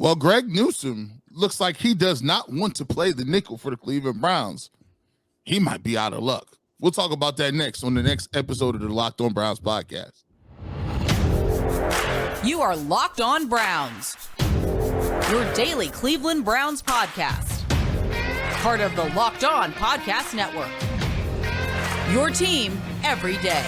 Well, Greg Newsome looks like he does not want to play the nickel for the Cleveland Browns. He might be out of luck. We'll talk about that next on the next episode of the Locked On Browns podcast. You are Locked On Browns, your daily Cleveland Browns podcast. Part of the Locked On Podcast Network. Your team every day.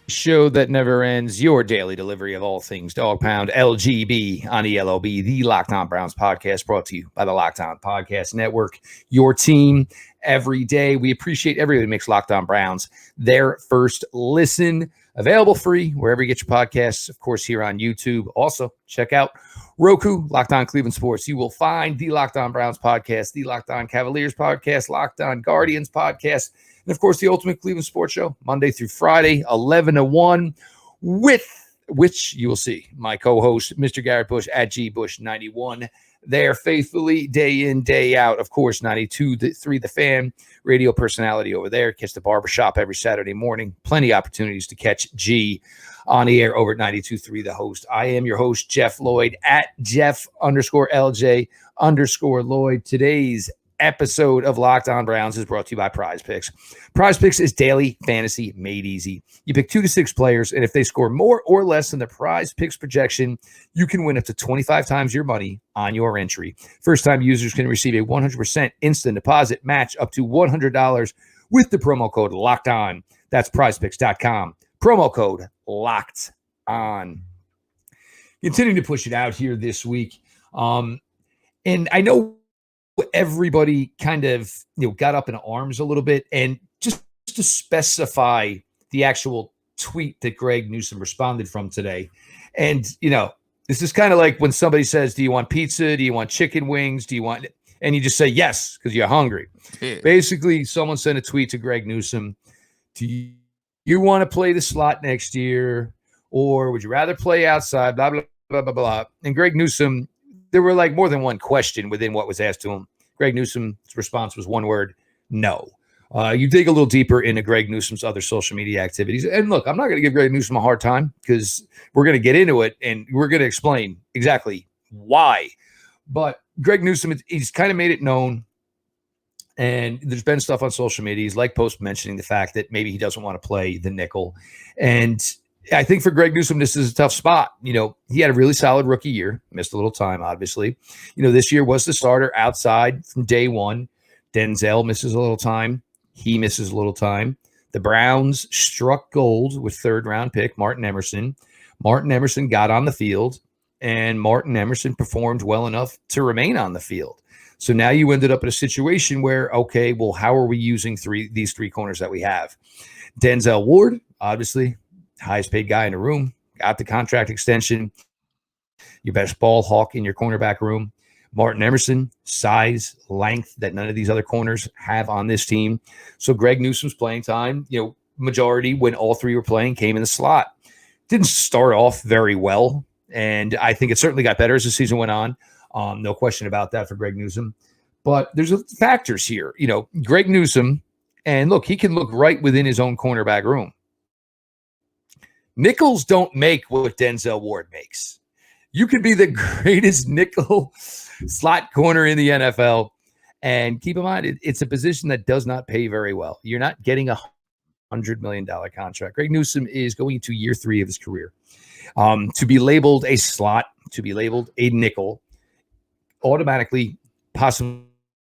Show that never ends, your daily delivery of all things Dog Pound LGB on ELOB, the Locked On Browns podcast, brought to you by the Locked On Podcast Network, your team every day. We appreciate everybody who makes Locked On Browns their first listen. Available free wherever you get your podcasts, of course, here on YouTube. Also, check out Roku, Locked On Cleveland Sports. You will find the Locked On Browns podcast, the Locked On Cavaliers podcast, Locked On Guardians podcast, and, of course, the Ultimate Cleveland Sports Show, Monday through Friday, 11 to 1, with which you will see my co-host, Mr. Garrett Bush, at GBush91, there faithfully, day in, day out. Of course, 92.3 The Fan, radio personality over there. Catch the barbershop every Saturday morning. Plenty of opportunities to catch G on the air over at 92.3 The Host. I am your host, Jeff Lloyd, at Jeff_LJ_Lloyd. Today's episode of Locked On Browns is brought to you by Prize Picks. Prize Picks is daily fantasy made easy. You pick 2 to 6 players, and if they score more or less than the Prize Picks projection, you can win up to 25 times your money on your entry. First-time users can receive a 100% instant deposit match up to $100 with the promo code Locked On. That's prizepicks.com. Promo code Locked On. Continuing to push it out here this week. And I know everybody kind of got up in arms a little bit, and just to specify the actual tweet that Greg Newsome responded from today. And this is kind of like when somebody says, do you want pizza, do you want chicken wings, do you want, and you just say yes because you're hungry. Yeah. Basically, someone sent a tweet to Greg Newsome, do you want to play the slot next year, or would you rather play outside, blah blah blah blah blah. And Greg Newsome, there were like more than one question within what was asked to him. Greg Newsome's response was one word: no. You dig a little deeper into Greg Newsome's other social media activities. And look, I'm not going to give Greg Newsome a hard time because we're going to get into it and we're going to explain exactly why. But Greg Newsome, he's kind of made it known, and there's been stuff on social media. He's like post mentioning the fact that maybe he doesn't want to play the nickel. And I think for Greg Newsome, this is a tough spot. He had a really solid rookie year, missed a little time, obviously. This year was the starter outside from day one. Denzel misses a little time. He misses a little time. The Browns struck gold with third-round pick Martin Emerson. Martin Emerson got on the field, and Martin Emerson performed well enough to remain on the field. So now you ended up in a situation where, okay, well, how are we using these three corners that we have? Denzel Ward, obviously, highest paid guy in the room, got the contract extension, your best ball hawk in your cornerback room. Martin Emerson, size, length that none of these other corners have on this team. So Greg Newsome's playing time, majority when all three were playing came in the slot. Didn't start off very well, and I think it certainly got better as the season went on. No question about that for Greg Newsome. But there's factors here. Greg Newsome, and look, he can look right within his own cornerback room. Nickels don't make what Denzel Ward makes. You could be the greatest nickel slot corner in the NFL, and keep in mind, it's a position that does not pay very well. You're not getting a $100 million contract. Greg Newsome is going into year 3 of his career. To be labeled a slot, to be labeled a nickel, automatically possibly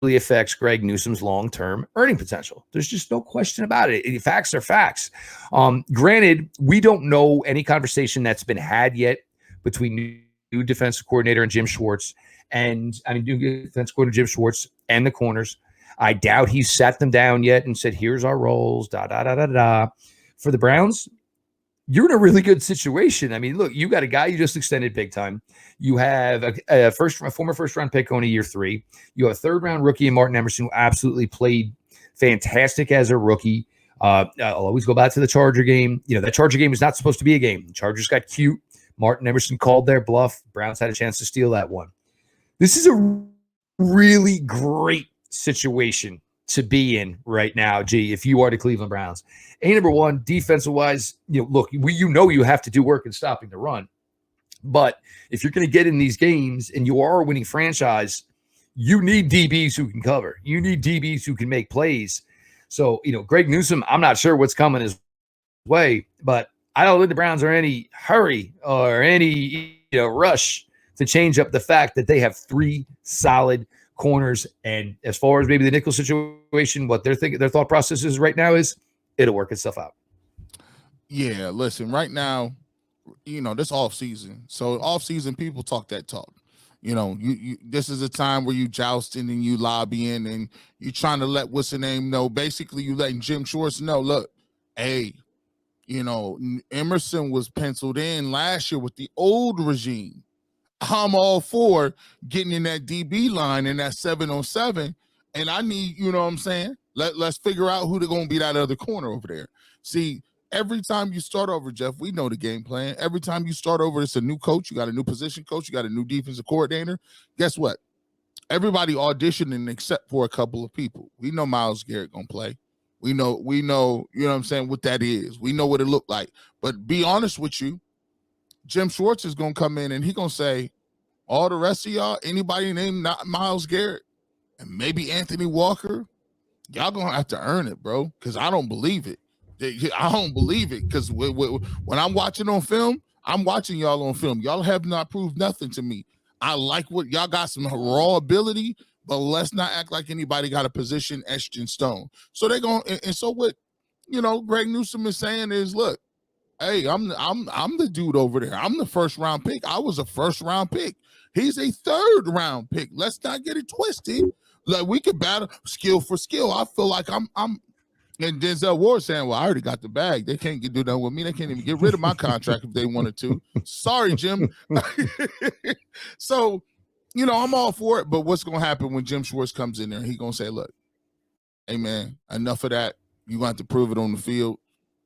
affects Greg Newsome's long-term earning potential. There's just no question about it. Facts are facts. Granted, we don't know any conversation that's been had yet between new defensive coordinator and Jim Schwartz, new defensive coordinator Jim Schwartz and the corners. I doubt he's sat them down yet and said, here's our roles, For the Browns, you're in a really good situation. Look, you got a guy you just extended big time. You have a former first-round pick going to year 3. You have a third-round rookie in Martin Emerson who absolutely played fantastic as a rookie. I'll always go back to the Charger game. That Charger game was not supposed to be a game. The Chargers got cute. Martin Emerson called their bluff. Browns had a chance to steal that one. This is a really great situation to be in right now, G, if you are the Cleveland Browns. Number one, defensive wise, look, you have to do work in stopping the run. But if you're going to get in these games and you are a winning franchise, you need DBs who can cover. You need DBs who can make plays. So, Greg Newsome, I'm not sure what's coming his way, but I don't think the Browns are in any hurry or any rush to change up the fact that they have 3 solid corners. And as far as maybe the nickel situation, what they're thinking, their thought process is right now is it'll work itself out. Yeah, listen, right now, this off season. So off season, people talk that talk. You this is a time where you jousting and you lobbying and you trying to let what's the name know. Basically, you letting Jim Schwartz know, look, hey, Emerson was penciled in last year with the old regime. I'm all for getting in that DB line in that 7-on-7, and I need, what I'm saying? Let's figure out who they're going to be that other corner over there. See, every time you start over, Jeff, we know the game plan. Every time you start over, it's a new coach. You got a new position coach. You got a new defensive coordinator. Guess what? Everybody auditioning except for a couple of people. We know Myles Garrett going to play. We know, what that is. We know what it looked like. But be honest with you, Jim Schwartz is going to come in and he's going to say, all the rest of y'all, anybody named not Myles Garrett and maybe Anthony Walker, y'all going to have to earn it, bro, because I don't believe it. I don't believe it because when I'm watching on film, I'm watching y'all on film. Y'all have not proved nothing to me. I like what y'all got, some raw ability, but let's not act like anybody got a position etched in stone. So they're going, and so what, Greg Newsome is saying is, look, hey, I'm the dude over there. I'm the first round pick. I was a first round pick. He's a third round pick. Let's not get it twisted. Like, we could battle skill for skill. I feel like I'm and Denzel Ward saying, well, I already got the bag. They can't do that with me. They can't even get rid of my contract if they wanted to. Sorry, Jim. So, I'm all for it. But what's going to happen when Jim Schwartz comes in there? He's going to say, look, hey, man, enough of that. You're going to have to prove it on the field.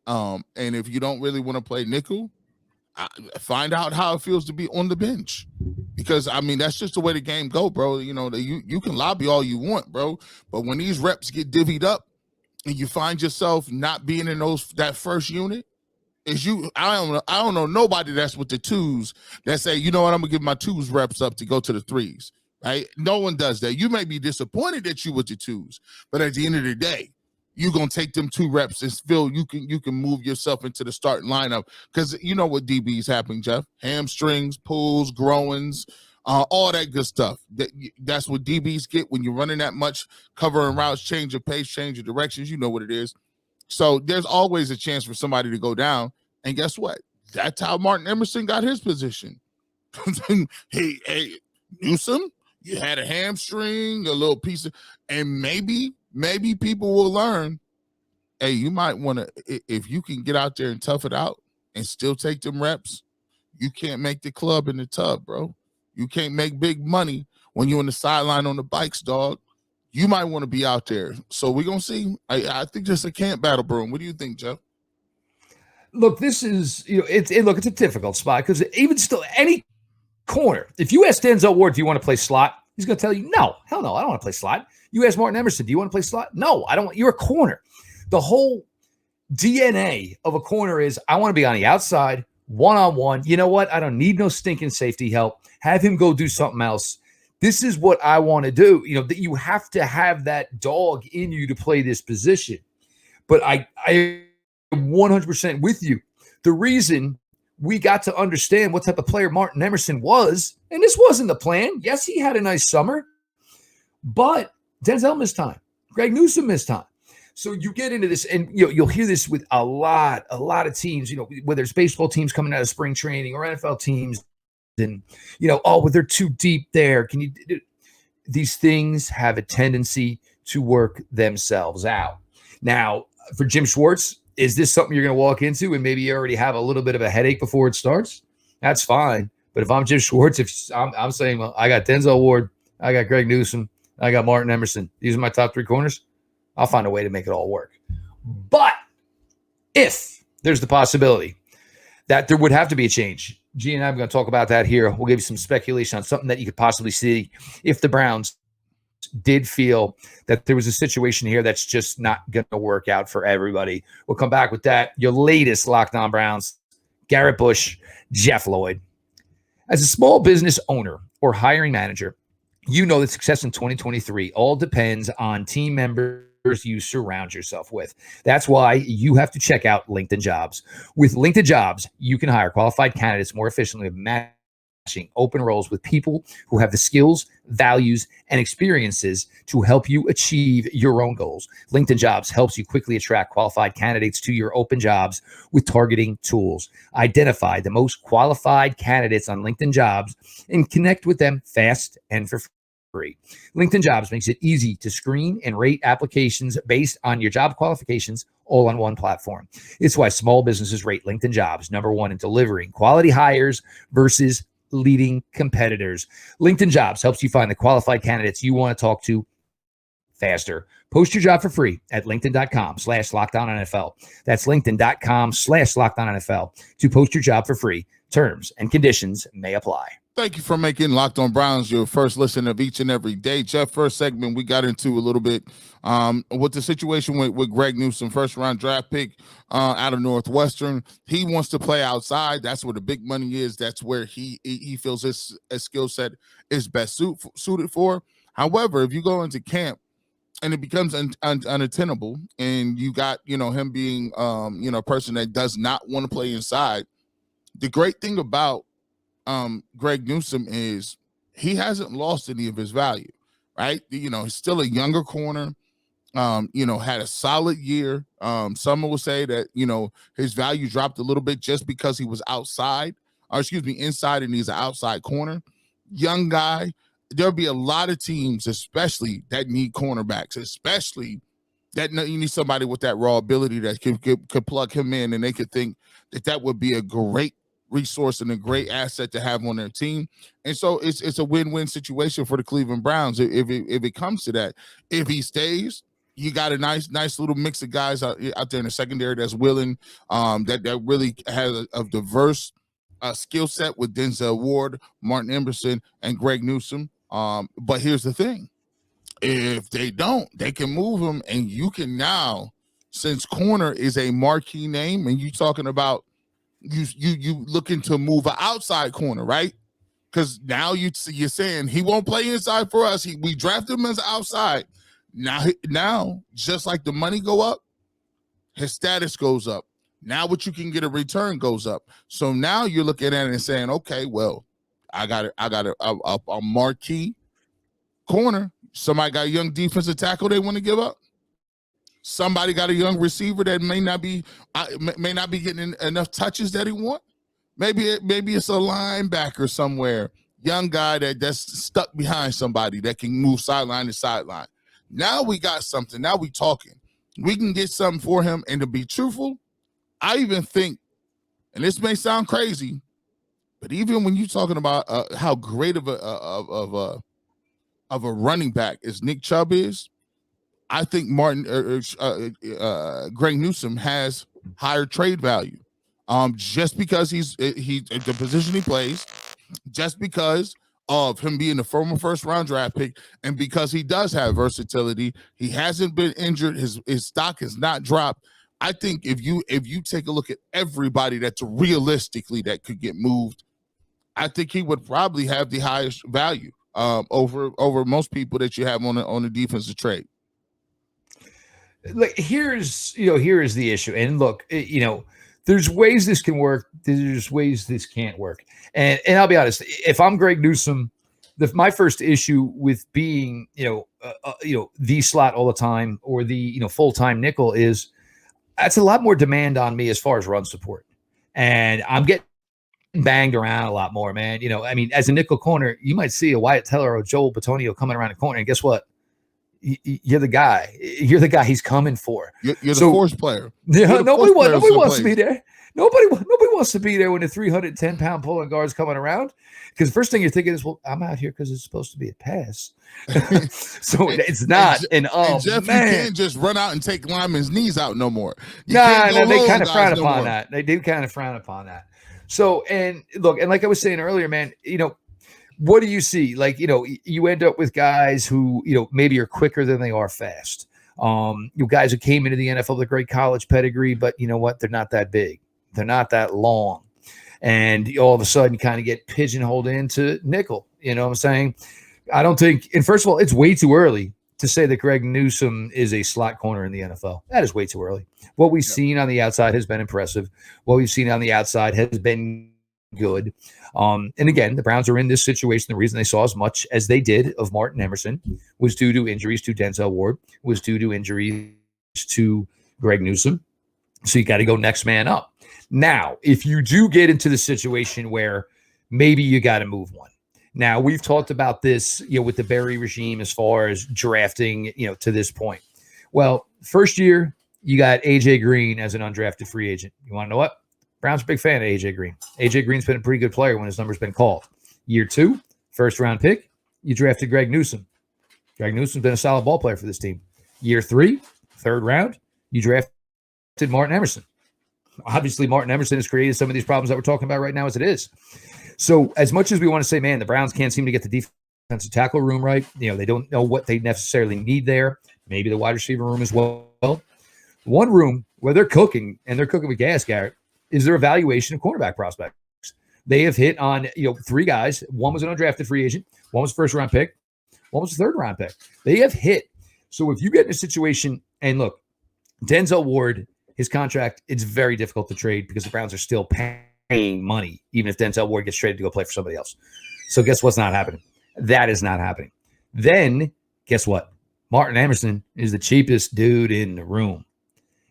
And if you don't really want to play nickel, find out how it feels to be on the bench. Because, that's just the way the game go, bro. You can lobby all you want, bro. But when these reps get divvied up, and you find yourself not being in that first unit, I don't know nobody that's with the 2s that say, you know what, I'm gonna give my 2s reps up to go to the 3s, right? No one does that. You may be disappointed that you with the 2s, but at the end of the day, you're gonna take them 2 reps and feel you can move yourself into the starting lineup. Because you know what DBs happen, Jeff? Hamstrings, pulls, growings, all that good stuff. That's what DBs get when you're running that much, covering routes, change your pace, change your directions. You know what it is. So there's always a chance for somebody to go down. And guess what? That's how Martin Emerson got his position. Hey, Newsom, you had a hamstring, a little piece of, and maybe people will learn, hey, you might want to, if you can get out there and tough it out and still take them reps, you can't make the club in the tub, bro. You can't make big money when you're on the sideline on the bikes, dog. You might want to be out there. So we're going to see. I think there's a camp battle brewing. What do you think, Jeff? Look, this is, it's a difficult spot because even still, any corner, if you ask Denzel Ward, do you want to play slot? He's going to tell you, no, hell no, I don't want to play slot. You ask Martin Emerson, do you want to play slot? No, I don't want, you're a corner. The whole DNA of a corner is I want to be on the outside, one-on-one. You know what? I don't need no stinking safety help. Have him go do something else. This is what I want to do. That you have to have that dog in you to play this position. But I am 100% with you. The reason we got to understand what type of player Martin Emerson was, and this wasn't the plan. Yes, he had a nice summer, but Denzel missed time. Greg Newsome missed time. So you get into this, and you'll hear this with a lot of teams, whether it's baseball teams coming out of spring training or NFL teams, and well, they're too deep there. These things have a tendency to work themselves out. Now, for Jim Schwartz, is this something you're going to walk into and maybe you already have a little bit of a headache before it starts? That's fine. But if I'm Jim Schwartz, if I'm saying, well, I got Denzel Ward, I got Greg Newsome, I got Martin Emerson. These are my top 3 corners. I'll find a way to make it all work. But if there's the possibility that there would have to be a change, G and I are going to talk about that here. We'll give you some speculation on something that you could possibly see if the Browns did feel that there was a situation here that's just not going to work out for everybody. We'll come back with that. Your latest Locked On Browns, Garrett Bush, Jeff Lloyd. As a small business owner or hiring manager, you know that success in 2023 all depends on team members you surround yourself with. That's why you have to check out LinkedIn Jobs. With LinkedIn Jobs, you can hire qualified candidates more efficiently with matching open roles with people who have the skills, values, and experiences to help you achieve your own goals. LinkedIn Jobs helps you quickly attract qualified candidates to your open jobs with targeting tools. Identify the most qualified candidates on LinkedIn Jobs and connect with them fast and for free. LinkedIn Jobs makes it easy to screen and rate applications based on your job qualifications all on one platform. It's why small businesses rate LinkedIn Jobs #1 in delivering quality hires versus leading competitors. LinkedIn Jobs helps you find the qualified candidates you want to talk to faster. Post your job for free at linkedin.com/LockedOnNFL. That's linkedin.com/LockedOnNFL to post your job for free. Terms and conditions may apply. Thank you for making Locked On Browns your first listen of each and every day. Jeff, first segment, we got into a little bit with the situation with Greg Newsome, first-round draft pick out of Northwestern. He wants to play outside. That's where the big money is. That's where he feels his skill set is best suited for. However, if you go into camp and it becomes unattainable and you got, him being, a person that does not want to play inside, the great thing about Greg Newsome is he hasn't lost any of his value, right? He's still a younger corner, had a solid year. Some will say that, his value dropped a little bit just because he was inside, and he's an outside corner. Young guy. There'll be a lot of teams, especially that need cornerbacks, especially that you need somebody with that raw ability that could plug him in, and they could think that would be a great resource and a great asset to have on their team. And so it's a win-win situation for the Cleveland Browns if it comes to that. If he stays, you got a nice little mix of guys out there in the secondary that's willing, that really has a diverse skill set with Denzel Ward, Martin Emerson, and Greg Newsome. But here's the thing. If they don't, they can move him, and you can now, since corner is a marquee name, and you talking about you looking to move an outside corner, right? Because now you're saying he won't play inside for us. We drafted him as outside. Now, just like the money go up, his status goes up. Now what you can get a return goes up. So now you're looking at it and saying, okay, well, I got a marquee corner. Somebody got a young defensive tackle they want to give up. Somebody got a young receiver that may not be getting enough touches that he want. Maybe it's a linebacker somewhere, young guy that's stuck behind somebody that can move sideline to sideline. Now we got something. Now we talking. We can get something for him. And to be truthful, I even think, and this may sound crazy, but even when you're talking about how great of a running back as Nick Chubb is, I think Greg Newsome has higher trade value, just because he's the position he plays, just because of him being a former first-round draft pick, and because he does have versatility. He hasn't been injured. His stock has not dropped. I think if you take a look at everybody that's realistically that could get moved, I think he would probably have the highest value over most people that you have on the defensive trade. Like here is the issue. And look, there's ways this can work. There's ways this can't work. And I'll be honest, if I'm Greg Newsome, my first issue with being, the slot all the time or the, full-time nickel is that's a lot more demand on me as far as run support. And I'm getting banged around a lot more, man. As a nickel corner, you might see a Wyatt Teller or Joel Bitonio coming around the corner. And guess what? You're the guy. You're the guy he's coming for. You're the force player. Yeah, nobody wants to be there. Nobody wants to be there when the 310-pound pulling guard's coming around. Because the first thing you're thinking is, well, I'm out here because it's supposed to be a pass. So it's not. And Jeff, man, you can't just run out and take linemen's knees out no more. No, they kind of frown upon that. They do kind of frown upon that. So, and look, and like I was saying earlier, man, what do you see? Like, you end up with guys who, maybe are quicker than they are fast. You guys who came into the NFL with a great college pedigree, but you know what? They're not that big. They're not that long. And all of a sudden you kind of get pigeonholed into nickel. You know what I'm saying? I don't think, and first of all, it's way too early to say that Greg Newsome is a slot corner in the NFL. That is way too early. What we've seen on the outside has been impressive. What we've seen on the outside has been good. And again, the Browns are in this situation. The reason they saw as much as they did of Martin Emerson was due to injuries to Denzel Ward, was due to injuries to Greg Newsome. So you got to go next man up. Now, if you do get into the situation where maybe you got to move one. Now, we've talked about this, with the Berry regime as far as drafting, to this point. Well, first year, you got A.J. Green as an undrafted free agent. You want to know what? Brown's a big fan of A.J. Green. A.J. Green's been a pretty good player when his number's been called. Year 2, first-round pick, you drafted Greg Newsome. Greg Newsome's been a solid ball player for this team. Year 3, third round, you drafted Martin Emerson. Obviously, Martin Emerson has created some of these problems that we're talking about right now as it is. So as much as we want to say, man, the Browns can't seem to get the defensive tackle room right, they don't know what they necessarily need there. Maybe the wide receiver room as well. One room where they're cooking, and they're cooking with gas, Garrett, is their evaluation of cornerback prospects. They have hit on 3 guys. One was an undrafted free agent. One was a first-round pick. One was a third-round pick. They have hit. So if you get in a situation, and look, Denzel Ward, his contract, it's very difficult to trade because the Browns are still paying money, even if Denzel Ward gets traded to go play for somebody else. So guess what's not happening? That is not happening. Then guess what? Martin Emerson is the cheapest dude in the room.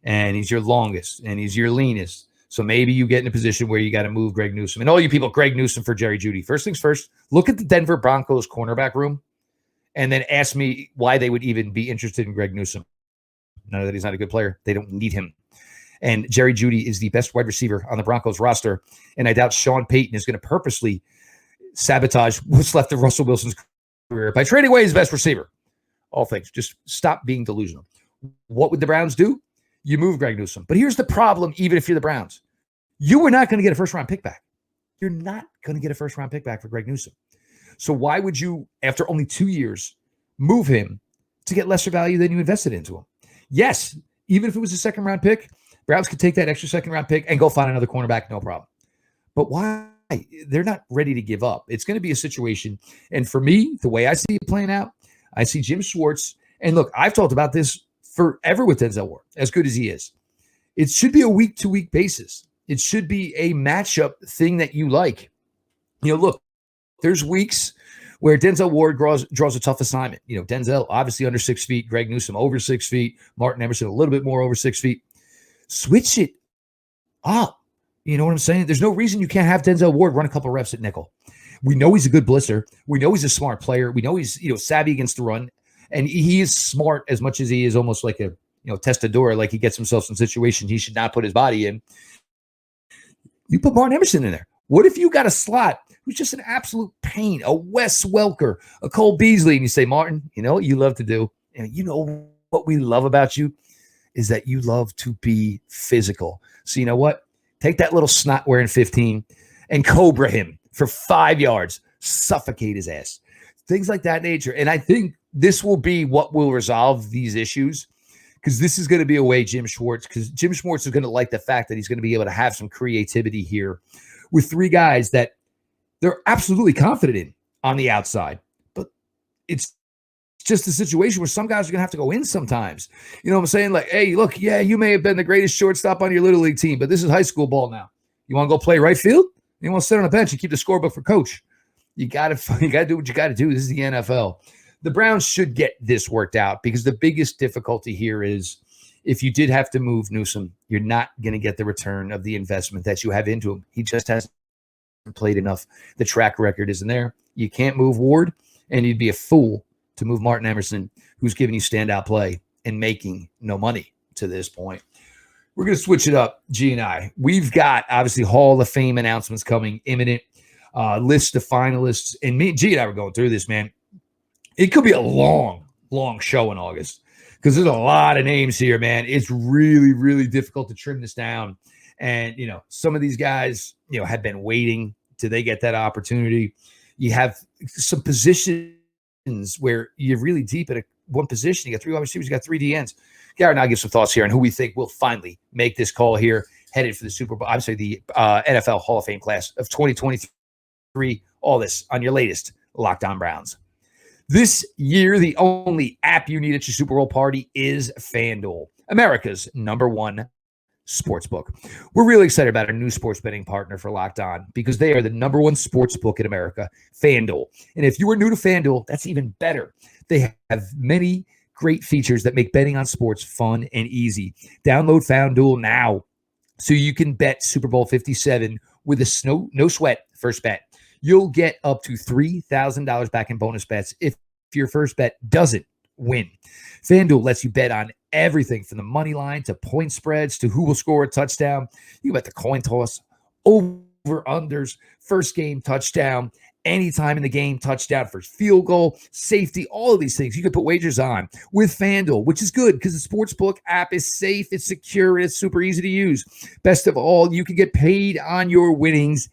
And he's your longest, and he's your leanest. So maybe you get in a position where you got to move Greg Newsome. And all you people, Greg Newsome for Jerry Jeudy. First things first, look at the Denver Broncos cornerback room and then ask me why they would even be interested in Greg Newsome. None that he's not a good player. They don't need him. And Jerry Jeudy is the best wide receiver on the Broncos roster. And I doubt Sean Payton is going to purposely sabotage what's left of Russell Wilson's career by trading away his best receiver. All things. Just stop being delusional. What would the Browns do? You move Greg Newsome. But here's the problem, even if you're the Browns. You are not going to get a first-round pick back. You're not going to get a first-round pick back for Greg Newsome. So why would you, after only 2 years, move him to get lesser value than you invested into him? Yes, even if it was a second-round pick, Browns could take that extra second-round pick and go find another cornerback, no problem. But why? They're not ready to give up. It's going to be a situation. And for me, the way I see it playing out, I see Jim Schwartz. And look, I've talked about this forever with Denzel Ward, as good as he is. It should be a week-to-week basis. It should be a matchup thing that you like. Look, there's weeks where Denzel Ward draws a tough assignment. Denzel obviously under 6 feet, Greg Newsome over 6 feet, Martin Emerson a little bit more over 6 feet. Switch it up. You know what I'm saying? There's no reason you can't have Denzel Ward run a couple reps at nickel. We know he's a good blitzer. We know he's a smart player. We know he's savvy against the run. And he is smart as much as he is almost like a testador, like he gets himself in situations he should not put his body in. You put Martin Emerson in there. What if you got a slot who's just an absolute pain, a Wes Welker, a Cole Beasley, and you say, Martin, you know what you love to do? And you know what we love about you is that you love to be physical. So you know what? Take that little snot wearing 15 and cobra him for 5 yards, suffocate his ass. Things like that nature. And I think this will be what will resolve these issues, because this is going to be a way Jim Schwartz is going to like the fact that he's going to be able to have some creativity here with 3 guys that they're absolutely confident in on the outside. But it's just a situation where some guys are going to have to go in sometimes. You know what I'm saying? Like, hey, look, yeah, you may have been the greatest shortstop on your little league team, but this is high school ball now. You want to go play right field? You want to sit on a bench and keep the scorebook for coach? You got to do what you got to do. This is the NFL. The Browns should get this worked out, because the biggest difficulty here is if you did have to move Newsom, you're not going to get the return of the investment that you have into him. He just hasn't played enough. The track record isn't there. You can't move Ward, and you'd be a fool to move Martin Emerson, who's giving you standout play and making no money to this point. We're going to switch it up, G and I. We've got, obviously, Hall of Fame announcements coming imminent, list of finalists. And me and G and I were going through this, man. It could be a long, long show in August, because there's a lot of names here, man. It's really, really difficult to trim this down. And, some of these guys, have been waiting till they get that opportunity. You have some positions where you're really deep at one position. You got 3 wide receivers, you got 3 DNs. Garrett and I'll give some thoughts here on who we think will finally make this call here, headed for the Super Bowl. I'm sorry, the NFL Hall of Fame class of 2023. All this on your latest Locked On Browns. This year, the only app you need at your Super Bowl party is FanDuel, America's #1 sportsbook. We're really excited about our new sports betting partner for Locked On because they are the #1 sportsbook in America, FanDuel. And if you are new to FanDuel, that's even better. They have many great features that make betting on sports fun and easy. Download FanDuel now so you can bet Super Bowl 57 with a no sweat first bet. You'll get up to $3,000 back in bonus bets if your first bet doesn't win. FanDuel lets you bet on everything from the money line to point spreads to who will score a touchdown. You can bet the coin toss, over-unders, first game touchdown, anytime in the game touchdown, first field goal, safety, all of these things. You can put wagers on with FanDuel, which is good because the Sportsbook app is safe, it's secure, and it's super easy to use. Best of all, you can get paid on your winnings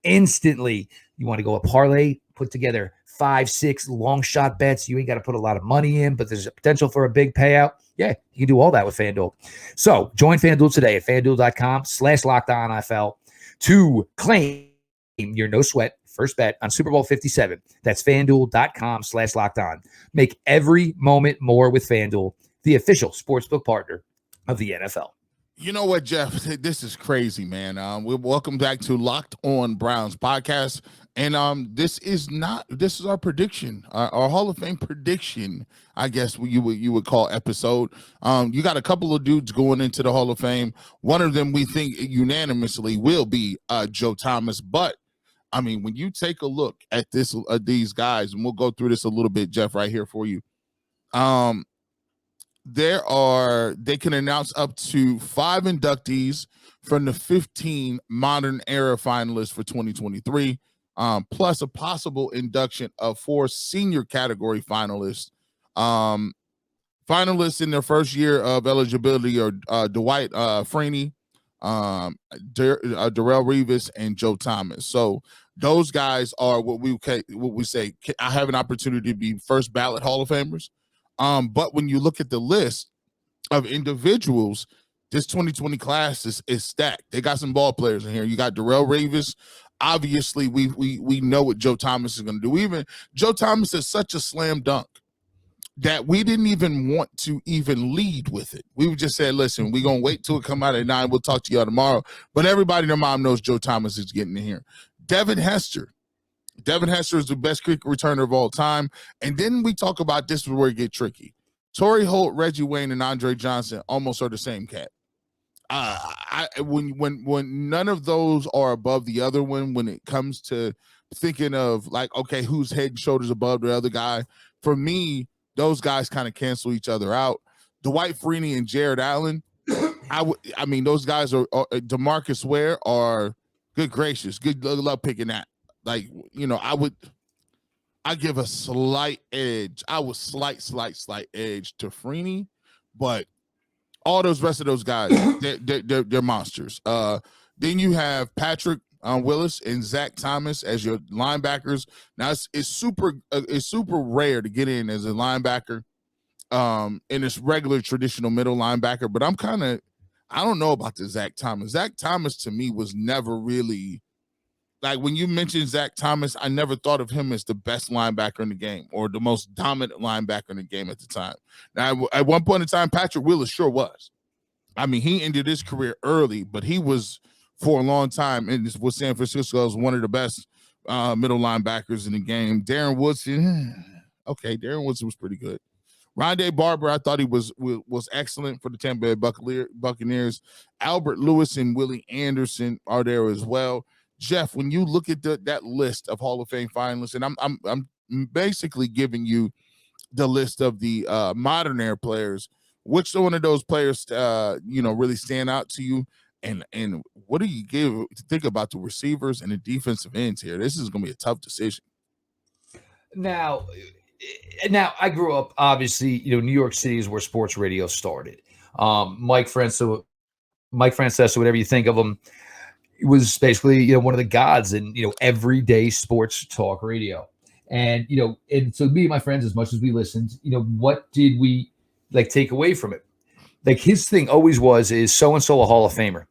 instantly. You want to go a parlay, put together 5, 6 long shot bets. You ain't got to put a lot of money in, but there's a potential for a big payout. Yeah, you can do all that with FanDuel. So join FanDuel today at FanDuel.com/LockedOnNFL to claim your no sweat first bet on Super Bowl 57. That's FanDuel.com/LockedOn. Make every moment more with FanDuel, the official sportsbook partner of the NFL. You know what, Jeff? This is crazy, man. Welcome back to Locked On Browns podcast. And this is our prediction, our Hall of Fame prediction, I guess you would call episode. You got a couple of dudes going into the Hall of Fame. One of them we think unanimously will be Joe Thomas. But I mean, when you take a look at these guys, and we'll go through this a little bit, Jeff, right here for you. They can announce up to 5 inductees from the 15 modern era finalists for 2023, plus a possible induction of 4 senior category finalists. Finalists in their first year of eligibility are Dwight Freeney, Darrelle Revis, and Joe Thomas. So those guys are what we say. I have an opportunity to be first ballot Hall of Famers. But when you look at the list of individuals, this 2020 class is stacked. They got some ball players in here. You got Darrelle Revis. Obviously, we know what Joe Thomas is going to do. Even Joe Thomas is such a slam dunk that we didn't even want to even lead with it. We just said, listen, we're going to wait till it come out at 9. We'll talk to y'all tomorrow. But everybody and their mom knows Joe Thomas is getting in here. Devin Hester is the best kick returner of all time. And then we talk about this is where it gets tricky. Torrey Holt, Reggie Wayne, and Andre Johnson almost are the same cat. When none of those are above the other one, when it comes to thinking of like, okay, who's head and shoulders above the other guy, for me, those guys kind of cancel each other out. Dwight Freeney and Jared Allen, I mean, those guys are DeMarcus Ware are good gracious, good love picking that. Like, you know, I give a slight edge. I would slight edge to Freeney, but all those rest of those guys, they're monsters. Then you have Patrick Willis and Zach Thomas as your linebackers. Now it's super rare to get in as a linebacker, in this regular traditional middle linebacker. But I don't know about the Zach Thomas. Zach Thomas to me was never really. Like when you mentioned Zach Thomas, I never thought of him as the best linebacker in the game or the most dominant linebacker in the game at the time. Now, at one point in time, Patrick Willis sure was. I mean, he ended his career early, but he was for a long time with San Francisco as one of the best middle linebackers in the game. Darren Woodson, okay, Darren Woodson was pretty good. Rondé Barber, I thought he was excellent for the Tampa Bay Buccaneers. Albert Lewis and Willie Anderson are there as well. Jeff, when you look at that list of Hall of Fame finalists, and I'm basically giving you the list of the modern era players, which one of those players really stand out to you, and what do you think about the receivers and the defensive ends here? This is going to be a tough decision. Now I grew up, obviously, New York City is where sports radio started. Mike Francesa, whatever you think of him. was basically, one of the gods in, everyday sports talk radio. And, and so me and my friends, as much as we listened, what did we take away from it? Like his thing always is so-and-so a Hall of Famer.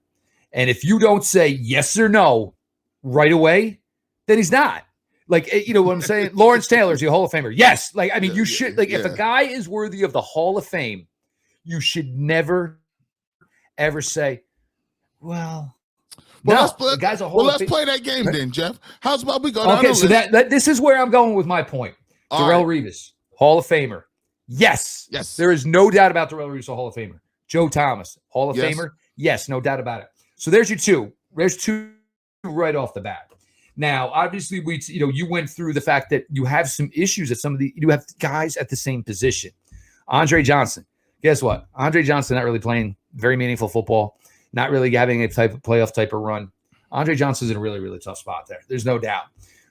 And if you don't say yes or no right away, then he's not. Like, you know what I'm saying? Lawrence Taylor's a Hall of Famer. Yes. Like, I mean, you should, if a guy is worthy of the Hall of Fame, you should never, ever say, well, let's play that game then, Jeff. How's about we go down Okay, so this is where I'm going with my point. Darrelle Revis, Hall of Famer. Yes. There is no doubt about Darrelle Revis, a Hall of Famer. Joe Thomas, Hall of Famer. Yes, no doubt about it. So there's your two. There's two right off the bat. Now, obviously, you went through the fact that you have some issues at you have guys at the same position. Andre Johnson. Guess what? Andre Johnson not really playing very meaningful football, not really having a type of playoff type of run. Andre Johnson's in a really, really tough spot there. There's no doubt.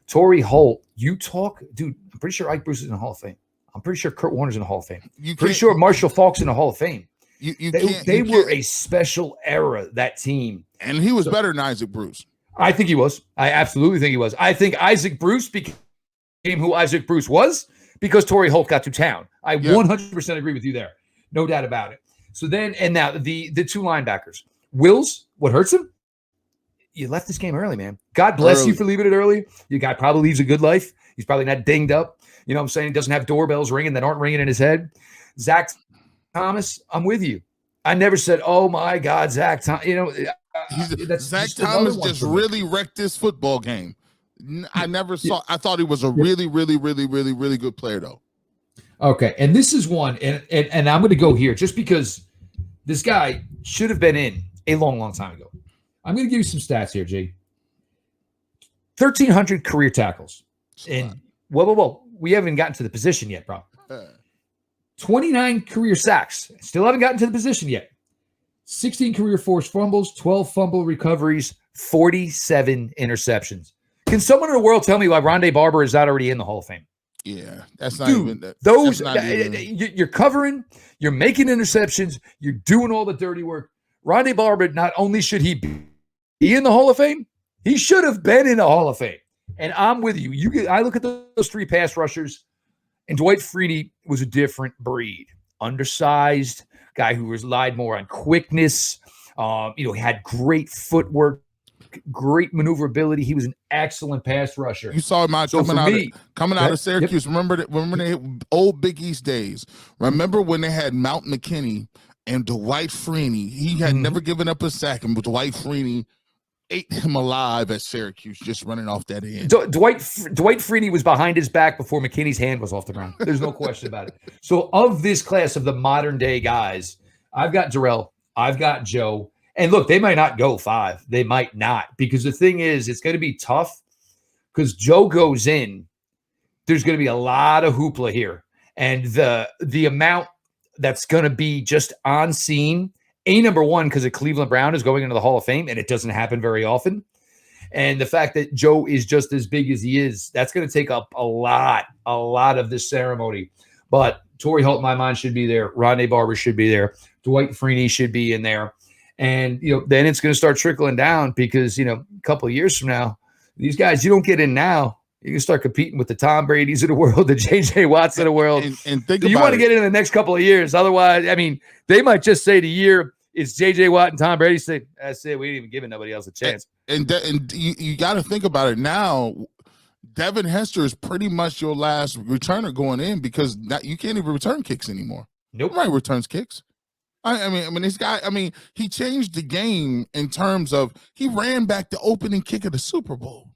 Torrey Holt, dude, I'm pretty sure Ike Bruce is in the Hall of Fame. I'm pretty sure Kurt Warner's in the Hall of Fame. Pretty sure Marshall Faulk's in the Hall of Fame. They were a special era, that team. And he was better than Isaac Bruce. I think he was. I absolutely think he was. I think Isaac Bruce became who Isaac Bruce was because Torrey Holt got to town. I 100% agree with you there. No doubt about it. So then, and now the two linebackers. Wills, what hurts him? You left this game early, man. God bless you for leaving it early. Your guy probably leaves a good life. He's probably not dinged up. You know what I'm saying? He doesn't have doorbells ringing that aren't ringing in his head. Zach Thomas, I'm with you. I never said, oh, my God, Zach Thomas. Zach Thomas just really wrecked this football game. I never saw. I thought he was a really, really, really, really, really good player, though. Okay, and this is one, and I'm going to go here just because this guy should have been in a long, long time ago. I'm going to give you some stats here, Jay. 1,300 career tackles. And, whoa. We haven't gotten to the position yet, bro. 29 career sacks. Still haven't gotten to the position yet. 16 career forced fumbles, 12 fumble recoveries, 47 interceptions. Can someone in the world tell me why Rondé Barber is not already in the Hall of Fame? Yeah, that's not even that. You're covering, you're making interceptions, you're doing all the dirty work. Rondé Barber, not only should he be in the Hall of Fame, he should have been in the Hall of Fame. And I'm with you. I look at those three pass rushers, and Dwight Freeney was a different breed. Undersized, guy who relied more on quickness. He had great footwork, great maneuverability. He was an excellent pass rusher. You saw him coming out of Syracuse. Yep. Remember the old Big East days. Remember when they had Mount McKinney and Dwight Freeney. He had never given up a sack, and Dwight Freeney ate him alive at Syracuse, just running off that end. Dwight Freeney was behind his back before McKinney's hand was off the ground. There's no question about it. So of this class of the modern day guys, I've got Darrelle, I've got Joe, and look, they might not go 5. They might not, because the thing is, it's going to be tough because Joe goes in. There's going to be a lot of hoopla here, and the amount that's going to be just on scene. Number one, because a Cleveland Brown is going into the Hall of Fame, and it doesn't happen very often. And the fact that Joe is just as big as he is, that's going to take up a lot of this ceremony. But Torrey Holt, in my mind, should be there. Rondé Barber should be there. Dwight Freeney should be in there. And, then it's going to start trickling down because, a couple of years from now, these guys, you don't get in now, you can start competing with the Tom Brady's of the world, the J.J. Watts of the world. And think you want to get in the next couple of years. Otherwise, I mean, they might just say the year it's J.J. Watt and Tom Brady. Say, that's it. We ain't even giving nobody else a chance. And you got to think about it now. Devin Hester is pretty much your last returner going in because you can't even return kicks anymore. Nope. Nobody returns kicks. I mean, this guy, he changed the game in terms of he ran back the opening kick of the Super Bowl.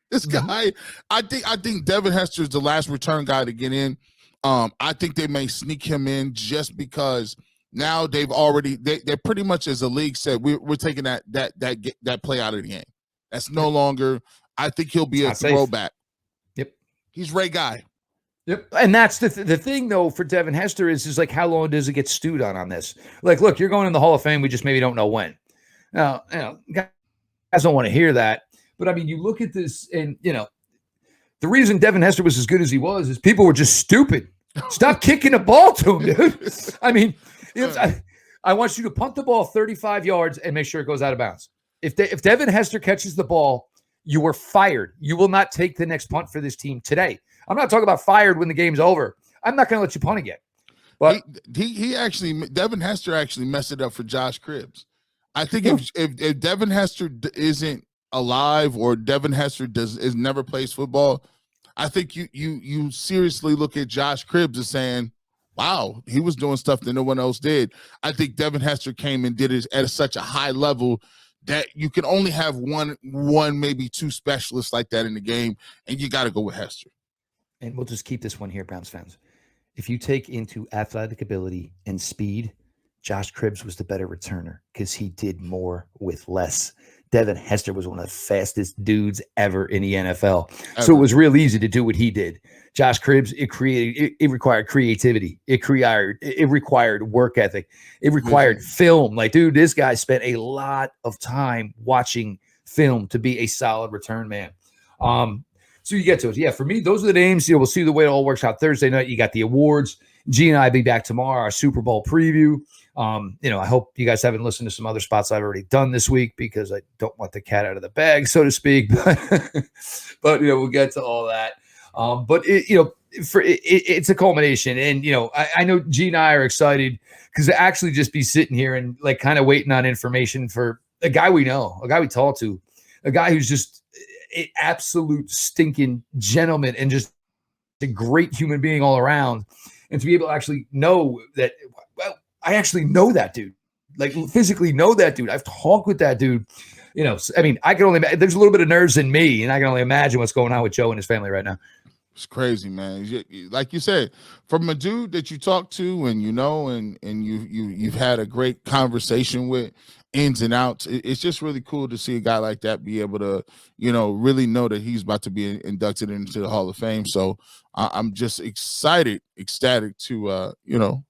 This guy, I think Devin Hester is the last return guy to get in. I think they may sneak him in just because now they're pretty much, as the league said, we're taking that play out of the game. That's no longer. I think he'll be a throwback. Yep, he's Ray Guy. Yep, and that's the thing though for Devin Hester is like how long does it get stewed on this? Like, look, you're going in the Hall of Fame. We just maybe don't know when. Now, guys don't want to hear that. But, I mean, you look at this and, the reason Devin Hester was as good as he was is people were just stupid. Stop kicking the ball to him, dude. I mean, I want you to punt the ball 35 yards and make sure it goes out of bounds. If Devin Hester catches the ball, you are fired. You will not take the next punt for this team today. I'm not talking about fired when the game's over. I'm not going to let you punt again. But he actually, Devin Hester actually messed it up for Josh Cribbs. I think if Devin Hester isn't alive or Devin Hester is never plays football, I think you seriously look at Josh Cribbs as saying, wow, he was doing stuff that no one else did. I think Devin Hester came and did it at such a high level that you can only have one, maybe two specialists like that in the game, and you got to go with Hester. And we'll just keep this one here, Browns fans. If you take into athletic ability and speed, Josh Cribbs was the better returner because he did more with less. Devin Hester was one of the fastest dudes ever in the NFL. So it was real easy to do what he did. Josh Cribbs, it required creativity. It required work ethic. It required film. Like, dude, this guy spent a lot of time watching film to be a solid return man. So you get to it. Yeah, for me, those are the names. We'll see the way it all works out Thursday night. You got the awards. G and I will be back tomorrow, our Super Bowl preview. I hope you guys haven't listened to some other spots I've already done this week because I don't want the cat out of the bag, so to speak. But we'll get to all that. But it's a culmination, and I know G and I are excited because to actually just be sitting here and like kind of waiting on information for a guy we know, a guy we talk to, a guy who's just an absolute stinking gentleman and just a great human being all around, and to be able to actually know that. Well, I actually know that dude, like physically know that dude. I've talked with that dude. I mean, I can only there's a little bit of nerves in me, and I can only imagine what's going on with Joe and his family right now. It's crazy, man. Like you said, from a dude that you talk to and and you've had a great conversation with, ins and outs. It's just really cool to see a guy like that be able to, really know that he's about to be inducted into the Hall of Fame. So I'm just ecstatic to,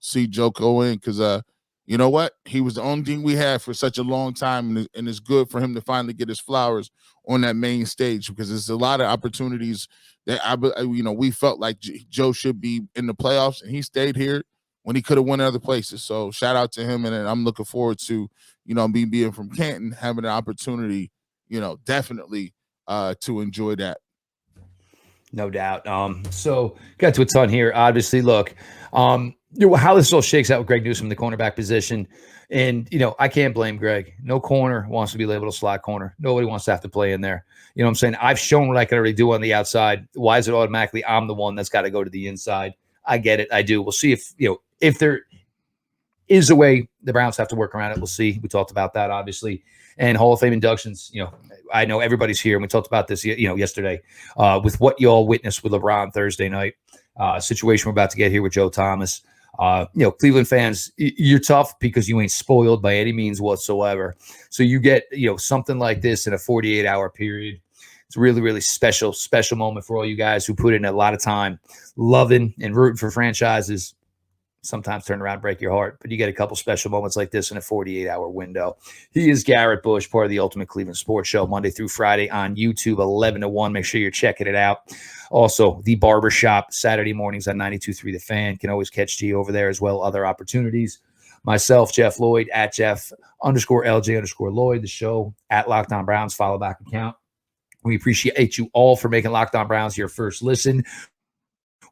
see Joe go in because, you know what? He was the only thing we had for such a long time, and it's good for him to finally get his flowers on that main stage because there's a lot of opportunities that we felt like Joe should be in the playoffs, and he stayed here when he could have went other places. So shout out to him, and I'm looking forward to being from Canton, having an opportunity, definitely to enjoy that. No doubt. So got to a ton here. Obviously, look, how this all shakes out with Greg Newsome, the cornerback position. And, I can't blame Greg. No corner wants to be labeled a slot corner. Nobody wants to have to play in there. You know what I'm saying? I've shown what I can already do on the outside. Why is it automatically I'm the one that's got to go to the inside? I get it. I do. We'll see if there is a way the Browns have to work around it. We'll see. We talked about that, obviously. And Hall of Fame inductions, I know everybody's here, and we talked about this, yesterday with what you all witnessed with LeBron Thursday night, situation we're about to get here with Joe Thomas. Cleveland fans, you're tough because you ain't spoiled by any means whatsoever. So you get, something like this in a 48-hour period. It's a really, really special moment for all you guys who put in a lot of time loving and rooting for franchises. Sometimes turn around and break your heart, but you get a couple special moments like this in a 48-hour window. He is Garrett Bush, part of the Ultimate Cleveland Sports Show, Monday through Friday on YouTube, 11 to 1. Make sure you're checking it out. Also, The Barbershop, Saturday mornings on 92.3 The Fan. Can always catch G over there as well. Other opportunities. Myself, Jeff Lloyd, at Jeff_LJ_Lloyd. The show, at Locked On Browns, follow back account. We appreciate you all for making Locked On Browns your first listen.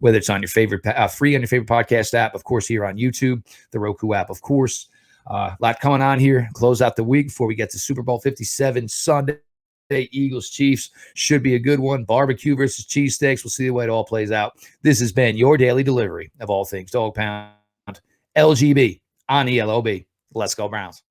Whether it's on your favorite free on your favorite podcast app, of course, here on YouTube, the Roku app, of course. A lot coming on here. Close out the week before we get to Super Bowl 57 Sunday. Eagles Chiefs should be a good one. Barbecue versus cheesesteaks. We'll see the way it all plays out. This has been your daily delivery of all things Dog Pound, LGB on ELOB. Let's go Browns.